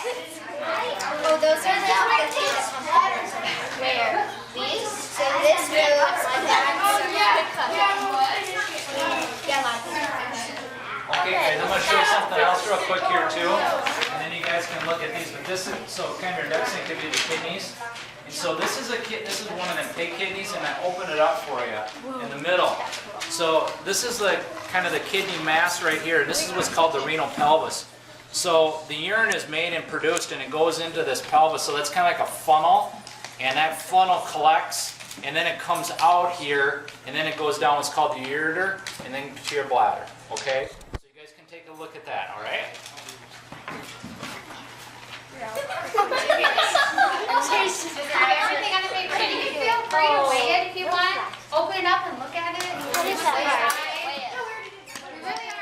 Oh, those are the applications. Where? These? So this moves like that. Okay guys, I'm going to show you something else real quick here too. And then you guys can look at these. But this is, so kind of next thing could be the kidneys. And so this is one of them pig kidneys, and I open it up for you in the middle. So this is the kind of the kidney mass right here. This is what's called the renal pelvis. So the urine is made and produced, and it goes into this pelvis. So that's kind of like a funnel, and that funnel collects, and then it comes out here, and then it goes down what's called the ureter, and then to your bladder. Okay? So you guys can take a look at that. All right? Everything on the paper. You can feel free to weigh it if you want. Open it up and look at it. What is that? We really are.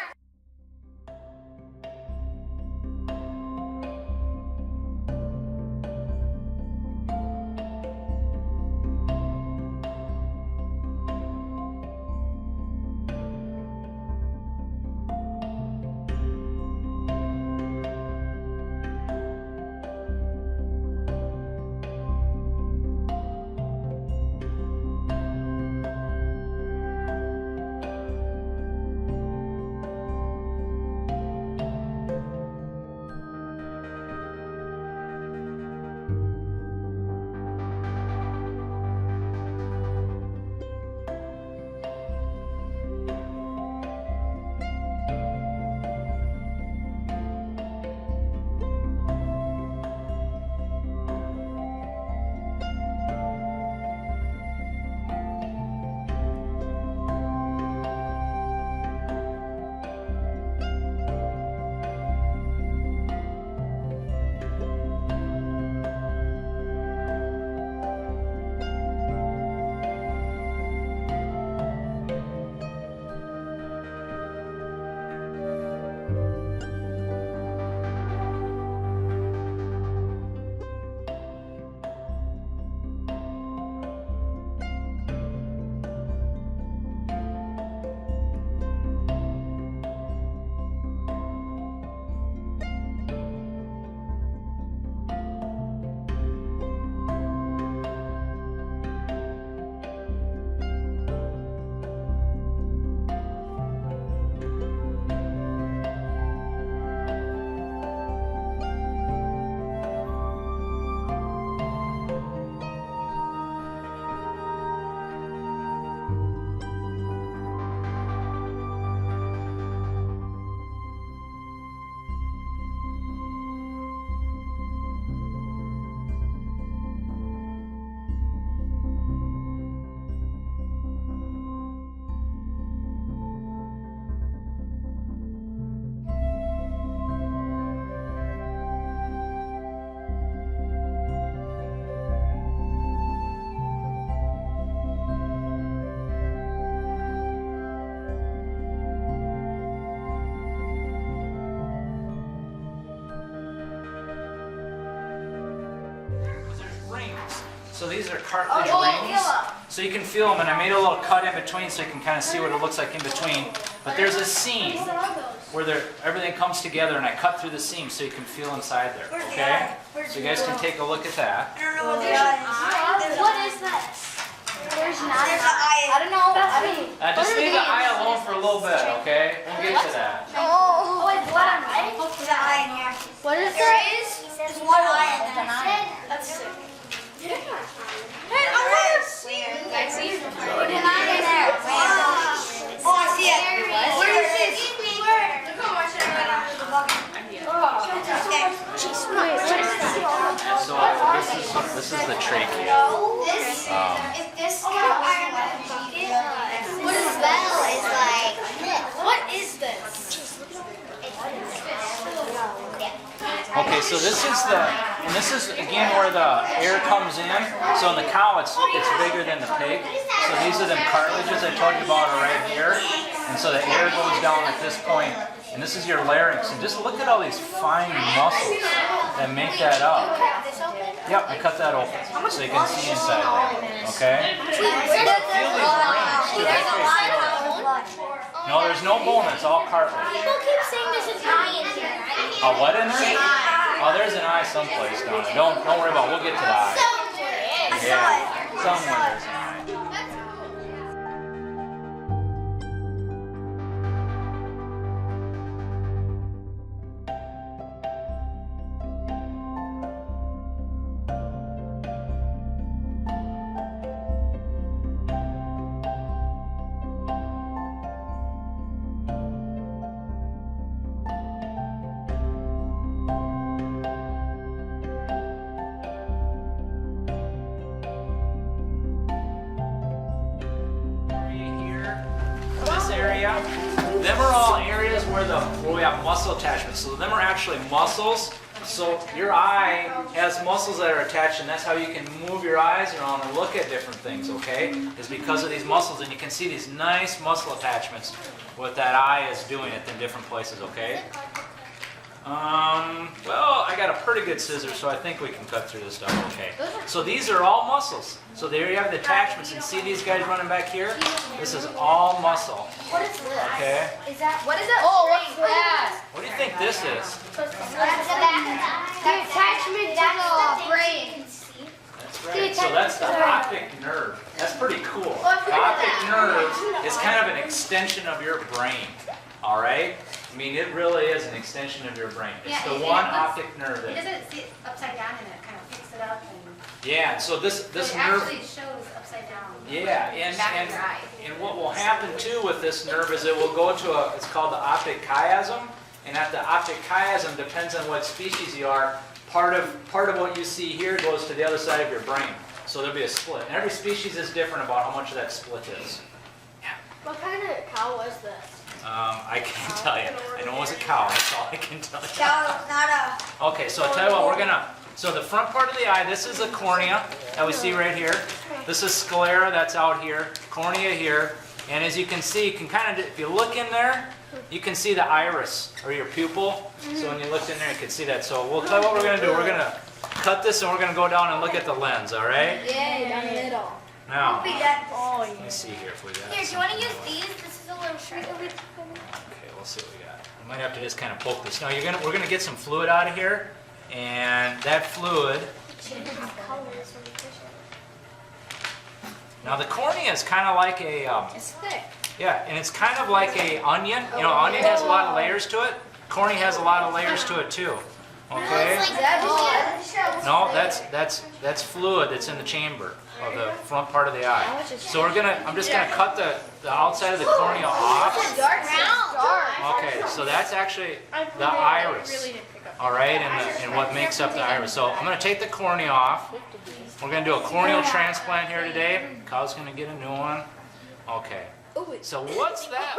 So these are cartilage rings. So you can feel them, and I made a little cut in between so you can kind of see what it looks like in between. But there's a seam where everything comes together, and I cut through the seam so you can feel inside there. Okay? So you guys can take a look at that. I don't know what the eye is. What is this? There's not an eye. I don't know. Just leave the eye alone for a little bit, okay? We'll get to that. Oh, wait, what am I? There's an eye in here. What is this? There's one eye and then an eye. That's sick. Hey, I want to see it. I see it. There's an eye in there. Oh, I see it. What is this? Look how much I got out of the bucket. So this is the trachea. This if this cow iron what is that? Is like what is this? Okay, so this is again where the air comes in. So in the cow, it's bigger than the pig. So these are the cartilages I told you about are right here, and so the air goes down at this point. And this is your larynx. And just look at all these fine muscles that make that up. Yep, I cut that open so you can see inside there. Okay? So feel these rings. No, there's no bone. It's all cartilage. People keep saying there's an eye in here. A what in there? A Oh, there's an eye someplace, Donna. Don't worry about it. We'll get to the eye. Yeah, somewhere there's an eye. Area. Them are all areas where we have muscle attachments. So them are actually muscles. So your eye has muscles that are attached, and that's how you can move your eyes around and look at different things, okay? Is because of these muscles, and you can see these nice muscle attachments what that eye is doing it in different places, okay? Well, I got a pretty good scissors, so I think we can cut through this stuff okay. So these are all muscles. So there you have the attachments, and see these guys running back here? This is all muscle. What is this? Okay. What is that? Oh, what's that? What do you think this is? That's the attachment to the brain. That's right. So that's the optic nerve. That's pretty cool. The optic nerve is kind of an extension of your brain. All right? I mean, it really is an extension of your brain. It's the one optic nerve. It doesn't see it upside down, and it kind of picks it up. Yeah, so this It nerve. actually shows upside down. Yeah, and what will happen too with this nerve is it will go to it's called the optic chiasm, and at the optic chiasm, depends on what species you are, part of what you see here goes to the other side of your brain. So there'll be a split. And every species is different about how much of that split is. Yeah. What kind of cow was this? I can't tell you. I know it was a cow, that's all I can tell you. Cow, not a... Okay, so I'll tell you what, so the front part of the eye, this is the cornea that we see right here. This is sclera that's out here, cornea here. And as you can see, you can kind of, if you look in there, you can see the iris, or your pupil. So when you looked in there, you can see that. So we'll tell you what we're going to do. We're going to cut this and we're going to go down and look at the lens, all right? Yeah, down the middle. Now, let me see here if we got Here, do you want to use these? This is a little short. Okay, we'll see what we got. We might have to just kind of poke this. Now we're gonna get some fluid out of here, and that fluid. Now the cornea is kind of like a. It's thick. Yeah, and it's kind of like a onion. You know, onion has a lot of layers to it. Cornea has a lot of layers to it too. Okay. No, that's fluid that's in the chamber of the front part of the eye. So I'm just gonna cut the outside of the cornea off. Okay, so that's actually the iris. All right, and what makes up the iris. So I'm gonna take the cornea off. We're gonna do a corneal transplant here today. Kyle's gonna get a new one. Okay. So what's that?